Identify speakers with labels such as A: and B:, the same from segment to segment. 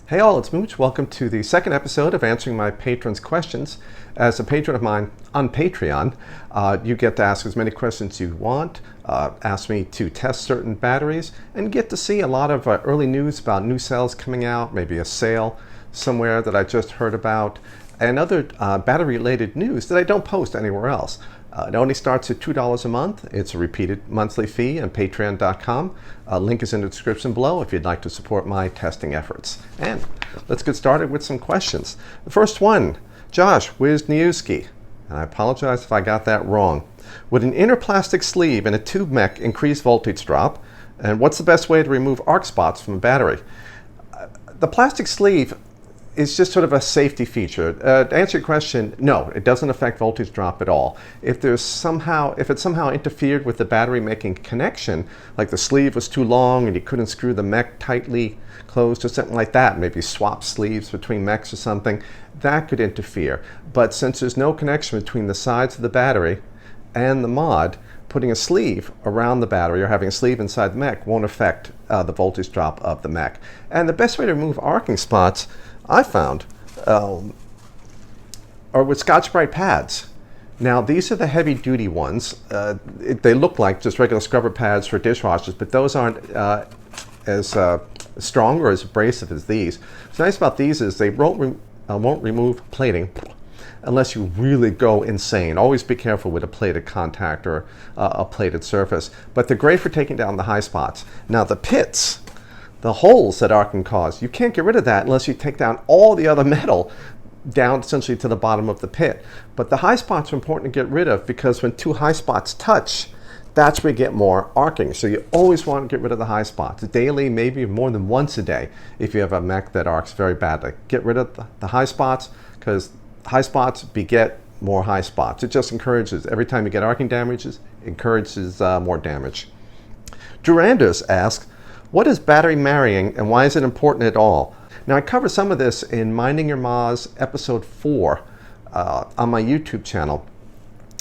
A: Hey all, it's Mooch. Welcome to the second episode of Answering My Patrons' Questions. As a patron of mine on Patreon, you get to ask as many questions you want, ask me to test certain batteries, and get to see a lot of early news about new cells coming out, maybe a sale somewhere that I just heard about, and other battery-related news that I don't post anywhere else. It only starts at $2 a month. It's a repeated monthly fee on patreon.com. Link is in the description below if you'd like to support my testing efforts. And let's get started with some questions. The first one, Josh Wisniewski, and I apologize if I got that wrong. Would an inner plastic sleeve in a tube mech increase voltage drop? And what's the best way to remove arc spots from a battery? The plastic sleeve is just sort of a safety feature. To answer your question, no, it doesn't affect voltage drop at all. If it somehow interfered with the battery making connection, like the sleeve was too long and you couldn't screw the mech tightly closed or something like that, maybe swap sleeves between mechs or something, that could interfere. But since there's no connection between the sides of the battery and the mod, putting a sleeve around the battery or having a sleeve inside the mech won't affect the voltage drop of the mech. And the best way to remove arcing spots I found are with Scotch-Brite pads. Now these are the heavy-duty ones. They look like just regular scrubber pads for dishwashers, but those aren't as strong or as abrasive as these. What's nice about these is they won't remove plating unless you really go insane. Always be careful with a plated contact or a plated surface. But they're great for taking down the high spots. Now the pits, the holes that arc can cause, you can't get rid of that unless you take down all the other metal down essentially to the bottom of the pit. But the high spots are important to get rid of because when two high spots touch, that's where you get more arcing. So you always want to get rid of the high spots daily, maybe more than once a day if you have a mech that arcs very badly. Get rid of the high spots because high spots beget more high spots. It just encourages, every time you get arcing damages, encourages more damage. Durandus asks, what is battery marrying and why is it important at all? Now I cover some of this in Minding Your Ma's episode 4 on my YouTube channel.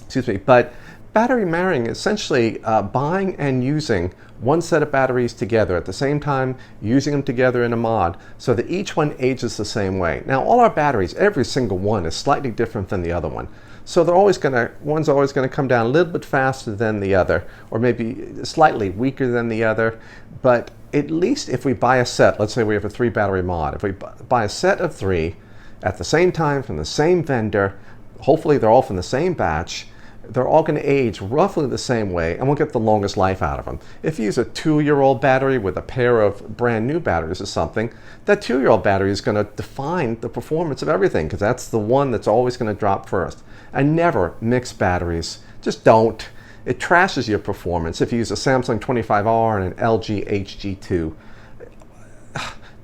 A: Excuse me, but battery marrying is essentially buying and using one set of batteries together at the same time, using them together in a mod so that each one ages the same way. Now all our batteries, every single one is slightly different than the other one. So one's always gonna come down a little bit faster than the other, or maybe slightly weaker than the other. But at least if we buy a set, let's say we have a 3 battery mod, if we buy a set of 3 at the same time from the same vendor, hopefully they're all from the same batch, they're all going to age roughly the same way and we'll get the longest life out of them. If you use a 2-year-old battery with a pair of brand new batteries or something, that 2-year-old battery is going to define the performance of everything because that's the one that's always going to drop first. And never mix batteries. Just don't. It trashes your performance if you use a Samsung 25R and an LG HG2.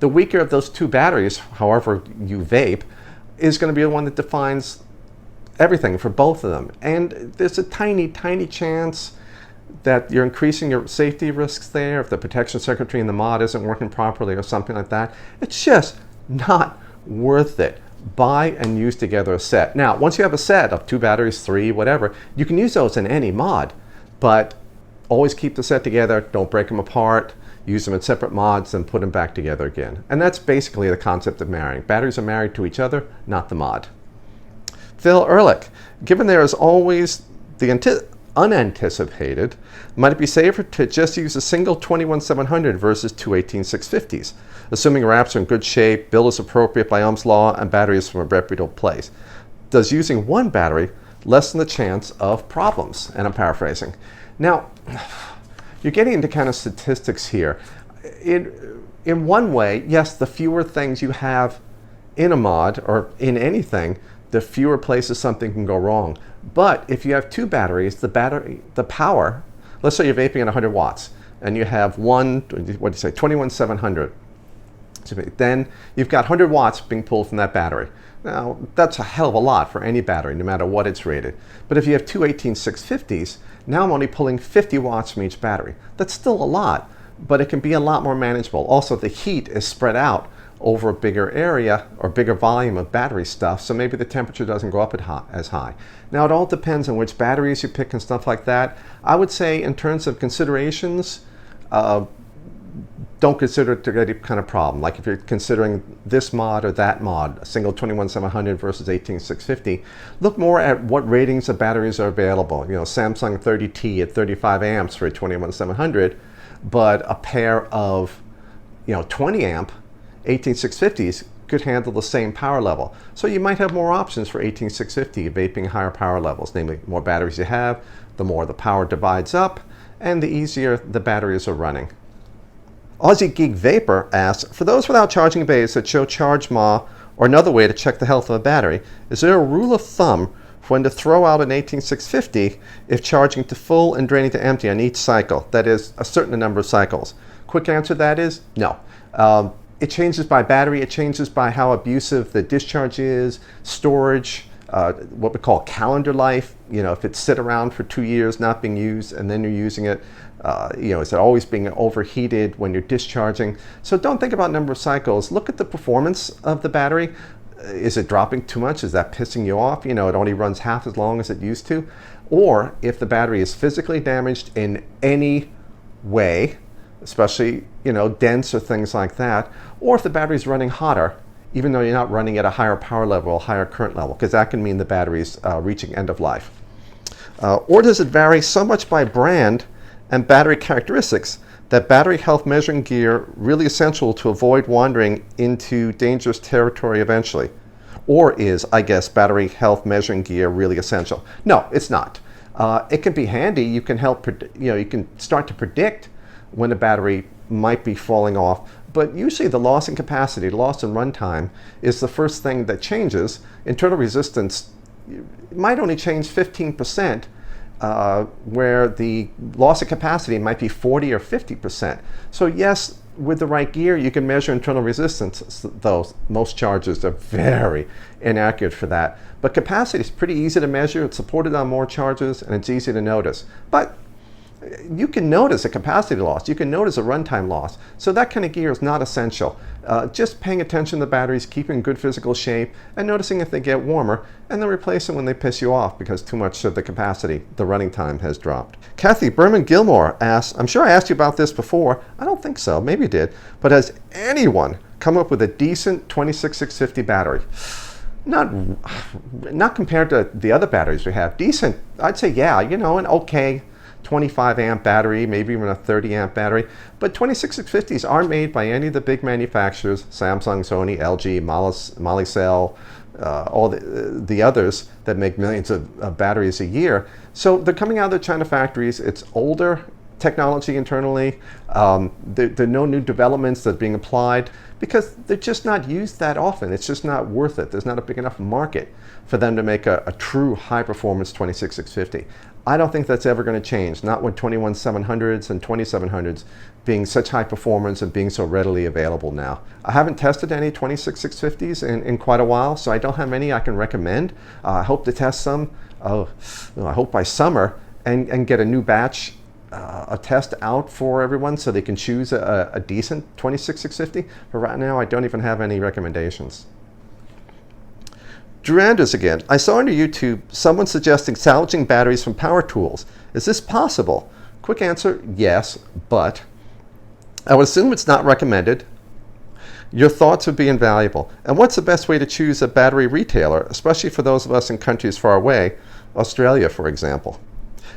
A: The weaker of those 2 batteries, however you vape, is going to be the one that defines everything for both of them. And there's a tiny, tiny chance that you're increasing your safety risks there if the protection circuitry in the mod isn't working properly or something like that. It's just not worth it. Buy and use together a set. Now, once you have a set of 2 batteries, 3, whatever, you can use those in any mod, but always keep the set together, don't break them apart, use them in separate mods, and put them back together again. And that's basically the concept of marrying. Batteries are married to each other, not the mod. Phil Erlich, given there is always the unanticipated, might it be safer to just use a single 21700 versus two 18650s, assuming wraps are in good shape, build is appropriate by Ohm's law, and battery is from a reputable place? Does using one battery lessen the chance of problems? And I'm paraphrasing. Now, you're getting into kind of statistics here. In one way, yes, the fewer things you have in a mod or in anything, the fewer places something can go wrong. But if you have 2 batteries, the power, let's say you're vaping at 100 watts and you have 21700. Then you've got 100 watts being pulled from that battery. Now, that's a hell of a lot for any battery, no matter what it's rated. But if you have two 18650s, now I'm only pulling 50 watts from each battery. That's still a lot, but it can be a lot more manageable. Also, the heat is spread out over a bigger area or bigger volume of battery stuff, so maybe the temperature doesn't go up as high. Now, it all depends on which batteries you pick and stuff like that. I would say in terms of considerations, don't don't consider it any kind of problem. Like if you're considering this mod or that mod, a single 21700 versus 18650, look more at what ratings of batteries are available. You know, Samsung 30T at 35 amps for a 21700, but a pair of, 20 amp 18650s could handle the same power level. So you might have more options for 18650 vaping higher power levels, namely more batteries you have, the more the power divides up, and the easier the batteries are running. Aussie Geek Vapor asks, for those without charging bays that show charge ma or another way to check the health of a battery, is there a rule of thumb for when to throw out an 18650 if charging to full and draining to empty on each cycle? That is, a certain number of cycles. Quick answer to that is no. It changes by battery, it changes by how abusive the discharge is, storage, what we call calendar life. If it's sit around for 2 years not being used and then you're using it, is it always being overheated when you're discharging? So don't think about number of cycles. Look at the performance of the battery. Is it dropping too much? Is that pissing you off? It only runs half as long as it used to. Or if the battery is physically damaged in any way, especially, dense or things like that, or if the battery is running hotter, even though you're not running at a higher power level, a higher current level, because that can mean the battery's reaching end of life. Or does it vary so much by brand and battery characteristics that battery health measuring gear really essential to avoid wandering into dangerous territory eventually? Or is, battery health measuring gear really essential? No, it's not. It can be handy. You can help, you can start to predict when a battery might be falling off, but usually the loss in capacity, loss in runtime, is the first thing that changes. Internal resistance might only change 15%, where the loss of capacity might be 40 or 50%. So yes, with the right gear, you can measure internal resistance, though most chargers are very inaccurate for that. But capacity is pretty easy to measure. It's supported on more chargers, and it's easy to notice. But you can notice a capacity loss, you can notice a runtime loss. So that kind of gear is not essential. Just paying attention to the batteries, keeping good physical shape, and noticing if they get warmer, and then replace them when they piss you off because too much of the capacity, the running time, has dropped. Cathy, Berman, Gilmore asks, I'm sure I asked you about this before. I don't think so, maybe you did. But has anyone come up with a decent 26650 battery? Not compared to the other batteries we have. Decent, I'd say yeah, an okay 25 amp battery, maybe even a 30 amp battery. But 26650s aren't made by any of the big manufacturers, Samsung, Sony, LG, Molicel, all the others that make millions of batteries a year. So they're coming out of the China factories. It's older technology internally. There are no new developments that are being applied because they're just not used that often. It's just not worth it. There's not a big enough market for them to make a true high performance 26650. I don't think that's ever going to change, not with 21700s and 2700s being such high performance and being so readily available now. I haven't tested any 26650s in quite a while, so I don't have any I can recommend. I hope to test some, I hope by summer, and get a new batch, a test out for everyone so they can choose a decent 26650. But right now, I don't even have any recommendations. Drew Anders again. I saw on your YouTube someone suggesting salvaging batteries from power tools. Is this possible? Quick answer, yes, but I would assume it's not recommended. Your thoughts would be invaluable. And what's the best way to choose a battery retailer, especially for those of us in countries far away, Australia, for example?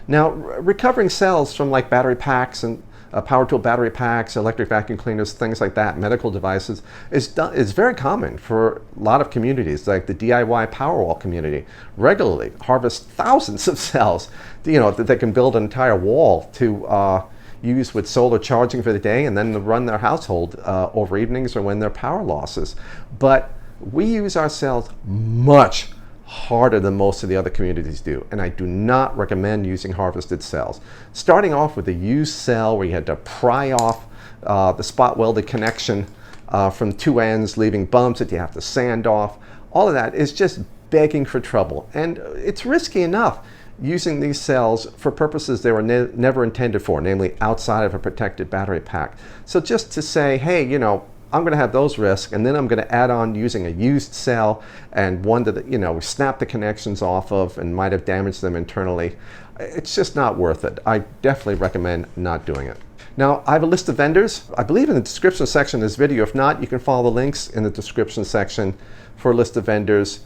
A: Now, recovering cells from like battery packs and power tool battery packs, electric vacuum cleaners, things like that, medical devices, is very common for a lot of communities, like the DIY Powerwall community. Regularly harvest thousands of cells, that they can build an entire wall to use with solar charging for the day and then run their household over evenings or when there are power losses. But we use our cells much harder than most of the other communities do, and I do not recommend using harvested cells. Starting off with a used cell where you had to pry off the spot welded connection from two ends, leaving bumps that you have to sand off, all of that is just begging for trouble, and it's risky enough using these cells for purposes they were never intended for, namely outside of a protected battery pack. So just to say, hey, I'm going to have those risks, and then I'm going to add on using a used cell and one that we snap the connections off of and might have damaged them internally. It's just not worth it. I definitely recommend not doing it. Now, I have a list of vendors. I believe in the description section of this video. If not, you can follow the links in the description section for a list of vendors.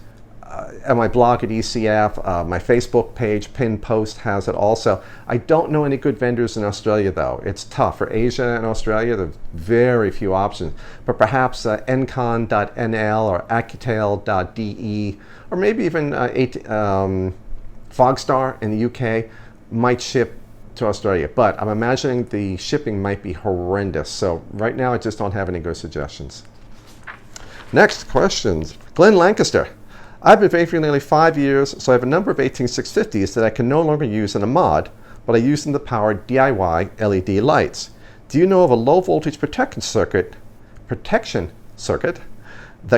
A: At my blog at ECF, my Facebook page, pinned post has it also. I don't know any good vendors in Australia though. It's tough. For Asia and Australia, there are very few options. But perhaps encon.nl or acutail.de or maybe even Fogstar in the UK might ship to Australia. But I'm imagining the shipping might be horrendous. So right now I just don't have any good suggestions. Next questions. Glen Lancaster. I've been vaping for nearly 5 years, so I have a number of 18650s that I can no longer use in a mod, but I use them to power DIY LED lights. Do you know of a low voltage protection circuit that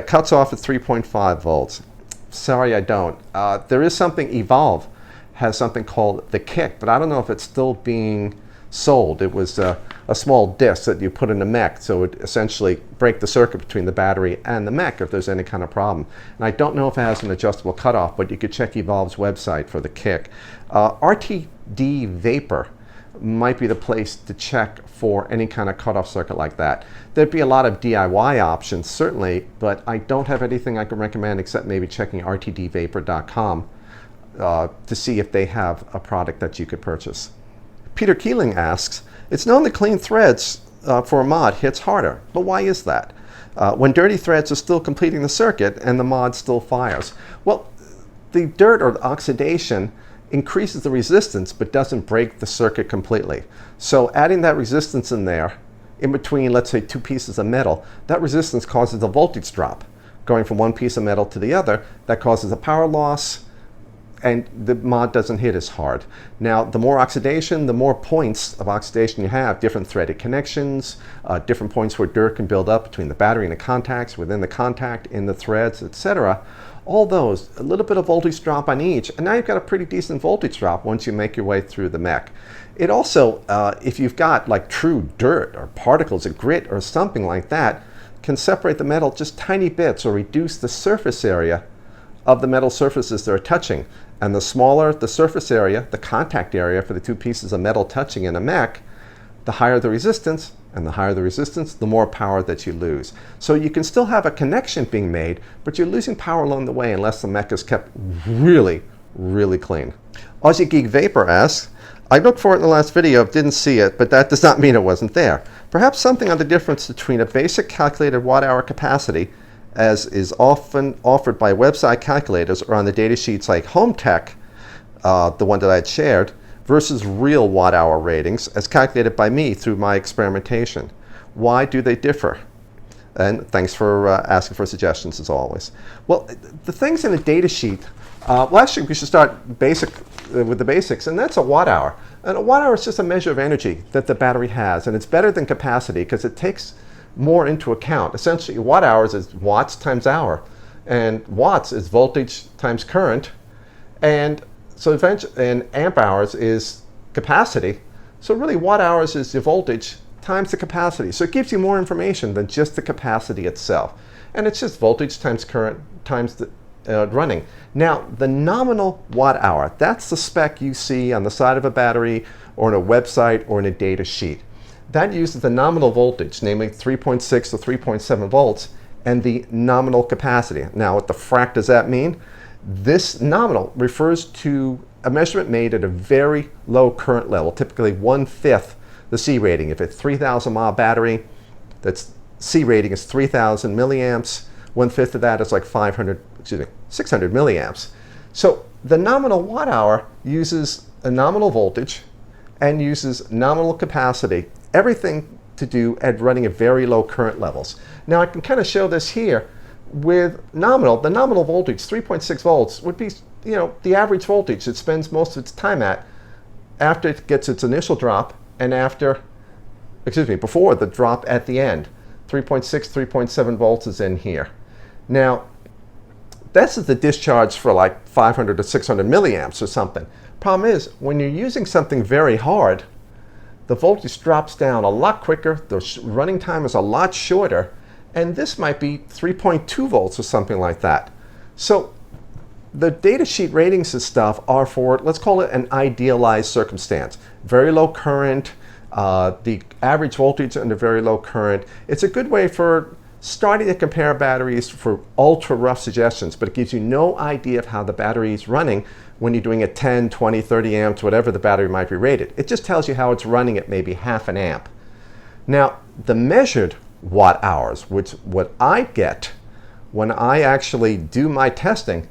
A: cuts off at 3.5 volts? Sorry, I don't. There is something, Evolve has something called the Kick, but I don't know if it's still being sold. It was a small disc that you put in the mech, so it would essentially break the circuit between the battery and the mech if there's any kind of problem. And I don't know if it has an adjustable cutoff, but you could check Evolve's website for the Kick. RTD Vapor might be the place to check for any kind of cutoff circuit like that. There'd be a lot of DIY options, certainly, but I don't have anything I can recommend except maybe checking rtdvapor.com to see if they have a product that you could purchase. Peter Kealing asks, it's known that clean threads for a mod hits harder, but why is that? When dirty threads are still completing the circuit and the mod still fires? Well, the dirt or the oxidation increases the resistance but doesn't break the circuit completely. So adding that resistance in there, in between, let's say, two pieces of metal, that resistance causes a voltage drop. Going from one piece of metal to the other, that causes a power loss, and the mod doesn't hit as hard. Now, the more oxidation, the more points of oxidation you have, different threaded connections, different points where dirt can build up between the battery and the contacts, within the contact, in the threads, etc. All those, a little bit of voltage drop on each, and now you've got a pretty decent voltage drop once you make your way through the mech. It also, if you've got like true dirt or particles of grit or something like that, can separate the metal just tiny bits or reduce the surface area of the metal surfaces they're touching. And the smaller the surface area, the contact area for the two pieces of metal touching in a mech, the higher the resistance, and the higher the resistance, the more power that you lose. So you can still have a connection being made, but you're losing power along the way unless the mech is kept really, really clean. Aussie Geek Vapor asks, I looked for it in the last video, didn't see it, but that does not mean it wasn't there. Perhaps something on the difference between a basic calculated watt-hour capacity, as is often offered by website calculators or on the data sheets like HomeTech, the one that I had shared, versus real watt-hour ratings as calculated by me through my experimentation. Why do they differ? And thanks for asking for suggestions as always. Well, the things in the data sheet, well actually we should start with the basics, and that's a watt-hour. And a watt-hour is just a measure of energy that the battery has, and it's better than capacity because it takes more into account. Essentially, watt hours is watts times hour, and watts is voltage times current, and so and amp hours is capacity. So really, watt hours is the voltage times the capacity. So it gives you more information than just the capacity itself, and it's just voltage times current times the running. Now, the nominal watt hour, that's the spec you see on the side of a battery or in a website or in a data sheet. That uses the nominal voltage, namely 3.6 to 3.7 volts, and the nominal capacity. Now, what the frack does that mean? This nominal refers to a measurement made at a very low current level, typically 1/5 the C rating. If it's 3,000 mAh battery, that's C rating is 3,000 milliamps. 1/5 of that is like 600 milliamps. So the nominal watt hour uses a nominal voltage and uses nominal capacity. Everything to do at running at very low current levels. Now I can kind of show this here with nominal. The nominal voltage, 3.6 volts, would be, the average voltage it spends most of its time at after it gets its initial drop and before the drop at the end. 3.6, 3.7 volts is in here. Now, this is the discharge for like 500 to 600 milliamps or something. Problem is, when you're using something very hard, the voltage drops down a lot quicker, the running time is a lot shorter, and this might be 3.2 volts or something like that. So the datasheet ratings and stuff are for, let's call it an idealized circumstance. Very low current, the average voltage under very low current. It's a good way for starting to compare batteries for ultra rough suggestions, but it gives you no idea of how the battery is running when you're doing at 10, 20, 30 amps, whatever the battery might be rated. It just tells you how it's running at maybe half an amp. Now, the measured watt hours, which what I get when I actually do my testing,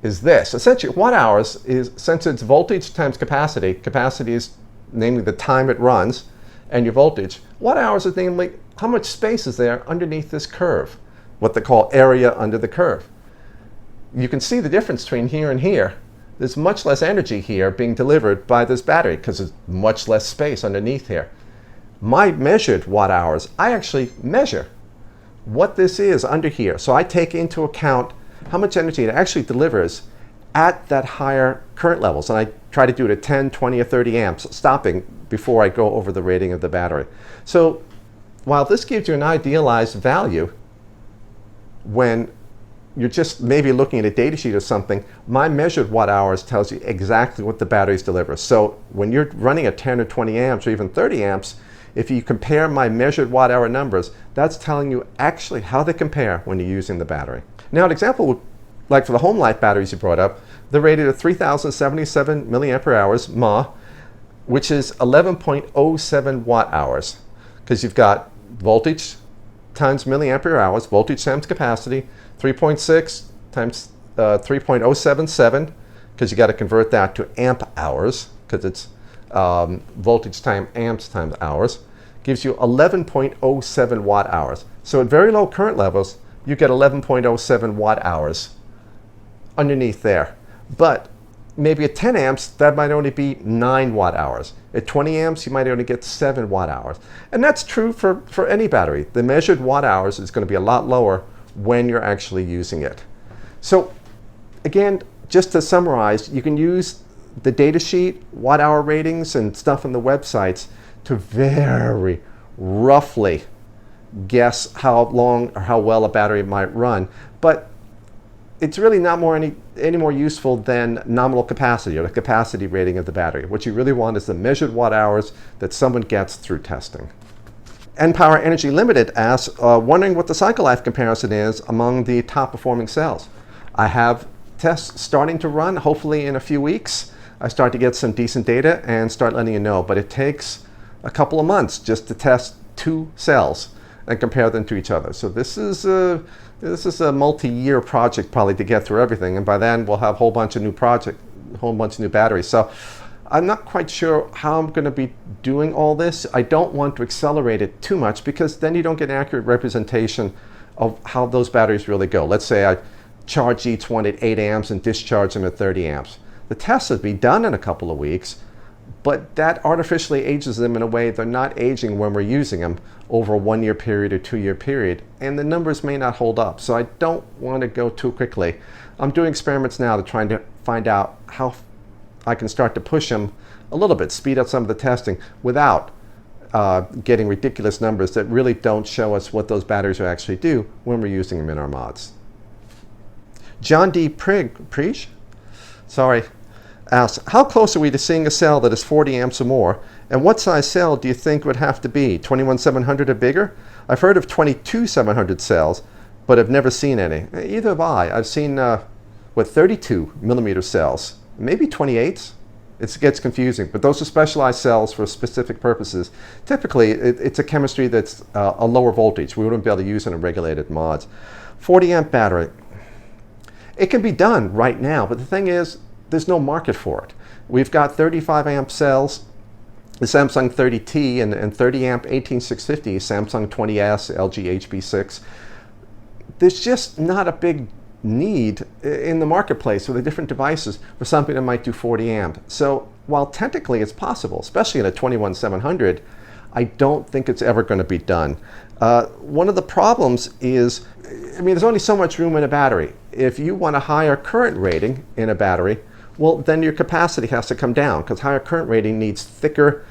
A: is this. Essentially, watt hours is, since it's voltage times capacity, capacity is namely the time it runs, and your voltage, watt hours is namely how much space is there underneath this curve, what they call area under the curve. You can see the difference between here and here. There's much less energy here being delivered by this battery because there's much less space underneath here. My measured watt hours, I actually measure what this is under here. So I take into account how much energy it actually delivers at that higher current levels. And I try to do it at 10, 20, or 30 amps, stopping before I go over the rating of the battery. So while this gives you an idealized value, when you're just maybe looking at a data sheet or something, my measured watt hours tells you exactly what the batteries deliver. So when you're running at 10 or 20 amps or even 30 amps, if you compare my measured watt hour numbers, that's telling you actually how they compare when you're using the battery. Now, an example, like for the home life batteries you brought up, they're rated at 3,077 milliampere hours, mAh, which is 11.07 watt hours, because you've got voltage times milliampere hours, voltage times capacity, 3.6 times 3.077, because you got to convert that to amp hours, because it's voltage times amps times hours, gives you 11.07 watt hours. So at very low current levels, you get 11.07 watt hours underneath there. But maybe at 10 amps, that might only be 9 watt hours. At 20 amps, you might only get 7 watt hours. And that's true for any battery. The measured watt hours is going to be a lot lower when you're actually using it. So again, just to summarize, you can use the data sheet, watt hour ratings, and stuff on the websites to very roughly guess how long or how well a battery might run. But it's really not any more useful than nominal capacity or the capacity rating of the battery. What you really want is the measured watt hours that someone gets through testing. NPower Energy Limited asks, wondering what the cycle life comparison is among the top performing cells. I have tests starting to run, hopefully in a few weeks. I start to get some decent data and start letting you know, but it takes a couple of months just to test 2 cells and compare them to each other. So this is a multi-year project probably to get through everything, and by then we'll have a whole bunch of new batteries. So I'm not quite sure how I'm going to be doing all this. I don't want to accelerate it too much because then you don't get an accurate representation of how those batteries really go. Let's say I charge each one at 8 amps and discharge them at 30 amps. The tests would be done in a couple of weeks, but that artificially ages them in a way they're not aging when we're using them over a 1-year period or 2-year period, and the numbers may not hold up. So I don't want to go too quickly. I'm doing experiments now to try to find out how I can start to push them a little bit, speed up some of the testing without getting ridiculous numbers that really don't show us what those batteries will actually do when we're using them in our mods. John D. Preach asks, how close are we to seeing a cell that is 40 amps or more, and what size cell do you think would have to be? 21700 or bigger? I've heard of 22700 cells, but I've never seen any. Either have I. I've seen 32 millimeter cells, maybe 28s. It gets confusing, but those are specialized cells for specific purposes. Typically, it's a chemistry that's a lower voltage. We wouldn't be able to use it in regulated mods. 40 amp battery. It can be done right now, but the thing is, there's no market for it. We've got 35 amp cells, the Samsung 30T, and 30 amp 18650, Samsung 20S, LG HB6. There's just not a big need in the marketplace with the different devices for something that might do 40 amp. So while technically it's possible, especially in a 21700, I don't think it's ever going to be done. One of the problems is, there's only so much room in a battery. If you want a higher current rating in a battery, well, then your capacity has to come down because higher current rating needs thicker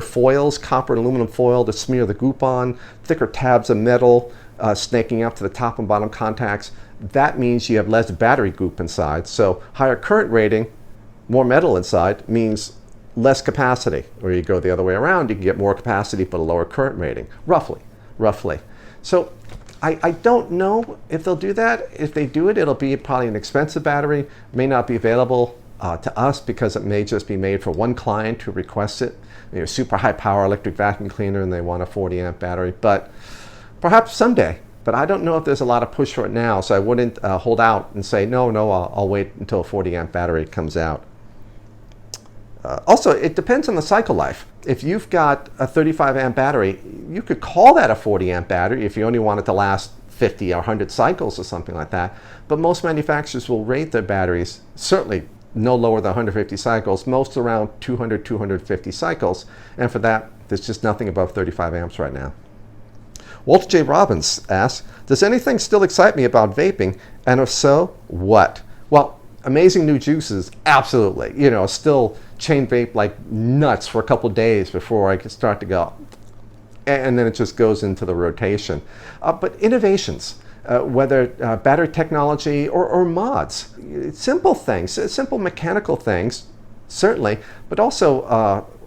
A: foils, copper and aluminum foil to smear the goop on, thicker tabs of metal snaking up to the top and bottom contacts. That means you have less battery goop inside. So higher current rating, more metal inside, means less capacity, or you go the other way around, you can get more capacity but a lower current rating, roughly. So I don't know if they'll do that. If they do it, it'll be probably an expensive battery, may not be available to us because it may just be made for one client who requests it. You know, super high power electric vacuum cleaner and they want a 40 amp battery, but perhaps someday. But I don't know if there's a lot of push for it now, so I wouldn't hold out and say, no, I'll wait until a 40 amp battery comes out. Also, it depends on the cycle life. If you've got a 35 amp battery, you could call that a 40 amp battery if you only want it to last 50 or 100 cycles or something like that. But most manufacturers will rate their batteries certainly no lower than 150 cycles, most around 200, 250 cycles. And for that, there's just nothing above 35 amps right now. Walter J. Robbins asks, does anything still excite me about vaping? And if so, what? Well, amazing new juices, absolutely. You know, still chain vape like nuts for a couple days before I can start to go. And then it just goes into the rotation. But innovations, whether battery technology or mods, simple things, simple mechanical things, certainly, but also,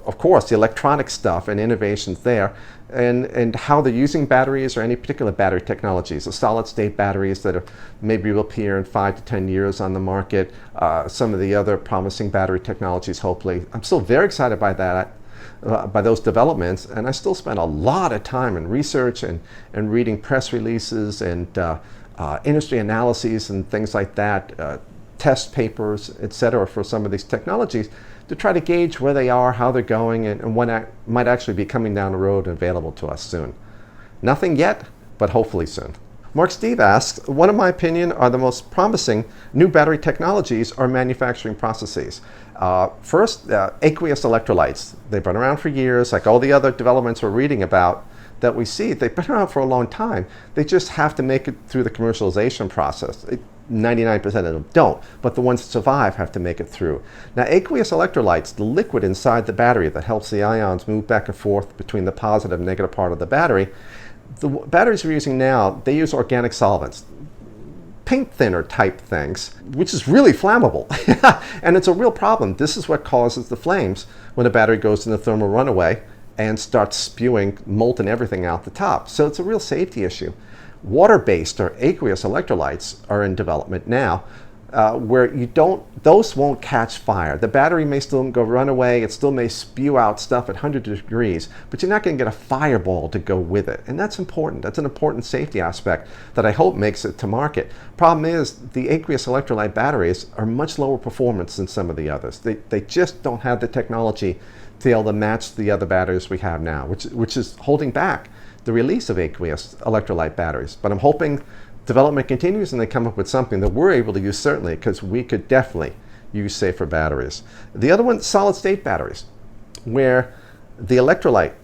A: of course, the electronic stuff and innovations there, and how they're using batteries or any particular battery technologies, the solid state batteries that are, maybe will appear in 5 to 10 years on the market, some of the other promising battery technologies, hopefully. I'm still very excited by that, by those developments, and I still spend a lot of time in research and reading press releases and industry analyses and things like that, test papers, etc., for some of these technologies, to try to gauge where they are, how they're going, and what might actually be coming down the road and available to us soon. Nothing yet, but hopefully soon. Mark Steve asks, what in my opinion are the most promising new battery technologies or manufacturing processes? First, aqueous electrolytes. They've been around for years, like all the other developments we're reading about that we see. They've been around for a long time. They just have to make it through the commercialization process. 99% of them don't, but the ones that survive have to make it through. Now, aqueous electrolytes, the liquid inside the battery that helps the ions move back and forth between the positive and negative part of the battery, the batteries we're using now, they use organic solvents, paint thinner type things, which is really flammable. And it's a real problem. This is what causes the flames when a battery goes into thermal runaway and starts spewing molten everything out the top. So it's a real safety issue. Water-based or aqueous electrolytes are in development now, where those won't catch fire. The battery may still go run away, it still may spew out stuff at 100 degrees, but you're not going to get a fireball to go with it. And that's important. That's an important safety aspect that I hope makes it to market. Problem is, the aqueous electrolyte batteries are much lower performance than some of the others. They just don't have the technology to be able to match the other batteries we have now, which is holding back the release of aqueous electrolyte batteries. But I'm hoping development continues and they come up with something that we're able to use, certainly, because we could definitely use safer batteries. The other one, solid state batteries, where the electrolyte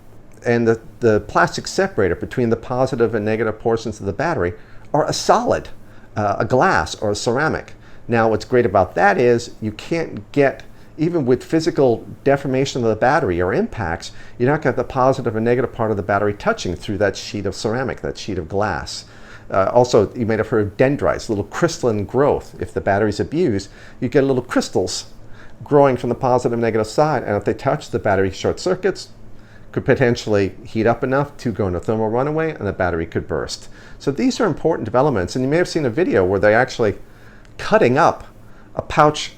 A: and the plastic separator between the positive and negative portions of the battery are a solid, a glass or a ceramic. Now, what's great about that is you can't get, even with physical deformation of the battery or impacts, you're not going to have the positive and negative part of the battery touching through that sheet of ceramic, that sheet of glass. Also, you may have heard of dendrites, little crystalline growth. If the battery's abused, you get little crystals growing from the positive and negative side, and if they touch, the battery short circuits, could potentially heat up enough to go into thermal runaway, and the battery could burst. So these are important developments, and you may have seen a video where they're actually cutting up a pouch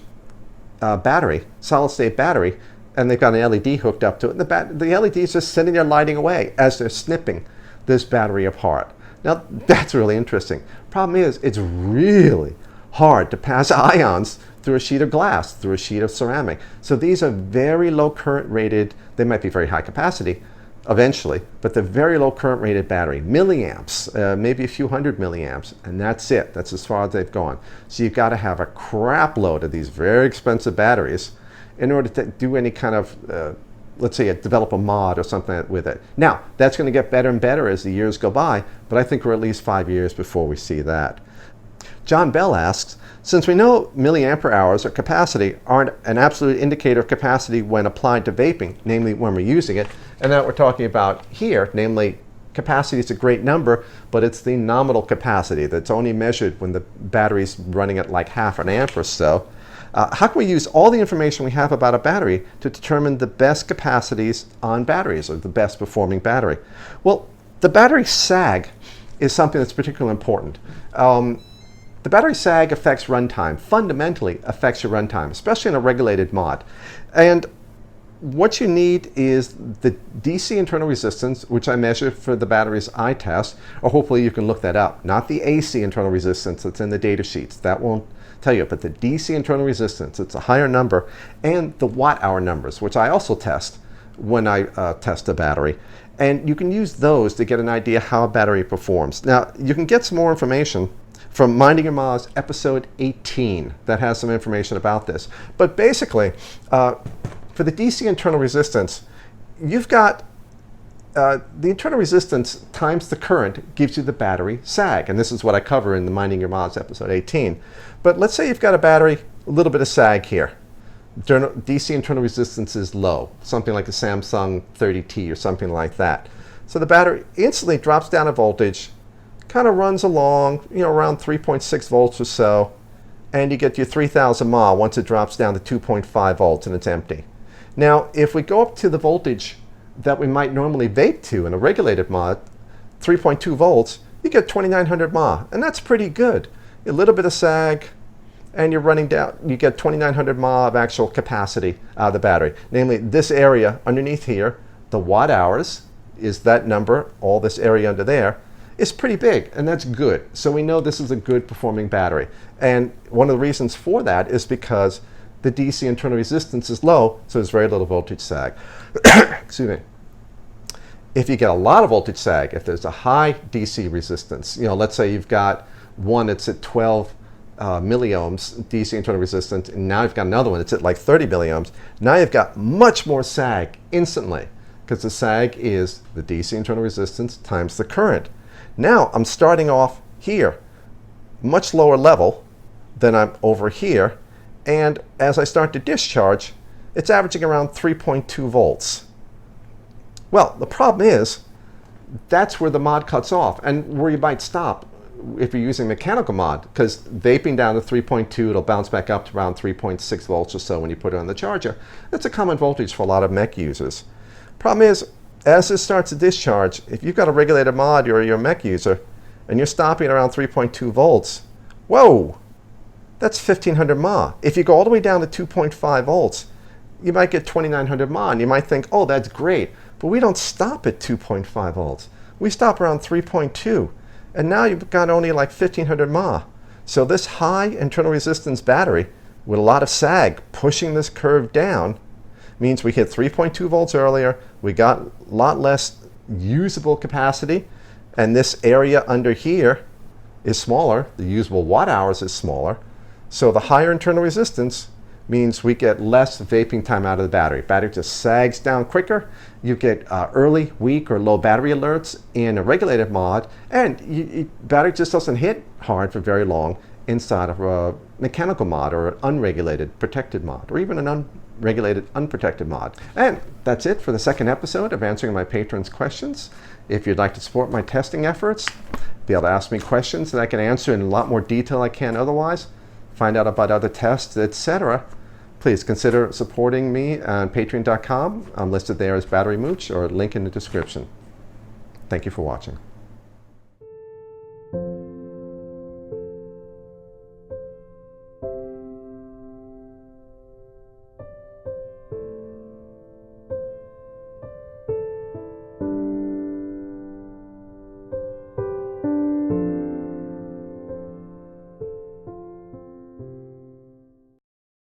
A: battery, solid state battery, and they've got an LED hooked up to it, and the LED is just sitting there lighting away as they're snipping this battery apart. Now, that's really interesting. Problem is, it's really hard to pass ions through a sheet of glass, through a sheet of ceramic. So these are very low current rated. They might be very high capacity eventually, but they're very low current rated battery. Milliamps, maybe a few hundred milliamps, and that's it. That's as far as they've gone. So you've got to have a crap load of these very expensive batteries in order to do any kind of let's say, develop a mod or something with it. Now, that's going to get better and better as the years go by, but I think we're at least 5 years before we see that. John Bell asks, since we know milliampere hours or capacity aren't an absolute indicator of capacity when applied to vaping, namely when we're using it, and that we're talking about here, namely capacity is a great number, but it's the nominal capacity that's only measured when the battery's running at like half an amp or so. How can we use all the information we have about a battery to determine the best capacities on batteries, or the best performing battery? Well, the battery sag is something that's particularly important. The battery sag affects runtime, fundamentally affects your runtime, especially in a regulated mod. And what you need is the DC internal resistance, which I measure for the batteries I test, or hopefully you can look that up. Not the AC internal resistance that's in the data sheets. That won't tell you, but the DC internal resistance, it's a higher number, and the watt-hour numbers, which I also test when I test a battery. And you can use those to get an idea how a battery performs. Now, you can get some more information from Minding Your Mods episode 18 that has some information about this. But basically, for the DC internal resistance, you've got the internal resistance times the current gives you the battery sag. And this is what I cover in the Minding Your Mods episode 18. But let's say you've got a battery, a little bit of sag here. DC internal resistance is low, something like a Samsung 30T or something like that. So the battery instantly drops down a voltage, kind of runs along, around 3.6 volts or so, and you get your 3,000 mAh once it drops down to 2.5 volts and it's empty. Now, if we go up to the voltage that we might normally vape to in a regulated mod, 3.2 volts, you get 2,900 mAh, and that's pretty good. A little bit of sag, and you're running down, you get 2,900 mAh of actual capacity out of the battery. Namely, this area underneath here, the watt hours, is that number, all this area under there, is pretty big, and that's good. So we know this is a good performing battery. And one of the reasons for that is because the DC internal resistance is low, so there's very little voltage sag. Excuse me. If you get a lot of voltage sag, if there's a high DC resistance, let's say you've got one that's at 12 milliohms DC internal resistance, and now you've got another one that's at like 30 milliohms, now you've got much more sag instantly, because the sag is the DC internal resistance times the current. Now I'm starting off here, much lower level than I'm over here, and as I start to discharge, it's averaging around 3.2 volts. Well, the problem is, that's where the mod cuts off, and where you might stop if you're using mechanical mod, because vaping down to 3.2, it'll bounce back up to around 3.6 volts or so when you put it on the charger. That's a common voltage for a lot of mech users. Problem is, as this starts to discharge, if you've got a regulated mod or you're a mech user, and you're stopping at around 3.2 volts, whoa, that's 1,500 mAh. If you go all the way down to 2.5 volts, you might get 2,900 mAh, and you might think, oh, that's great. But we don't stop at 2.5 volts. We stop around 3.2. And now you've got only like 1,500 mAh. So this high internal resistance battery with a lot of sag pushing this curve down means we hit 3.2 volts earlier, we got a lot less usable capacity, and this area under here is smaller, the usable watt hours is smaller. So the higher internal resistance means we get less vaping time out of the battery. Battery just sags down quicker. You get early, weak, or low battery alerts in a regulated mod, and battery just doesn't hit hard for very long inside of a mechanical mod or an unregulated protected mod, or even an unregulated unprotected mod. And that's it for the second episode of answering my patrons' questions. If you'd like to support my testing efforts, be able to ask me questions that I can answer in a lot more detail than I can otherwise, find out about other tests, etc., please consider supporting me on patreon.com. I'm listed there as Battery Mooch, or link in the description. Thank you for watching.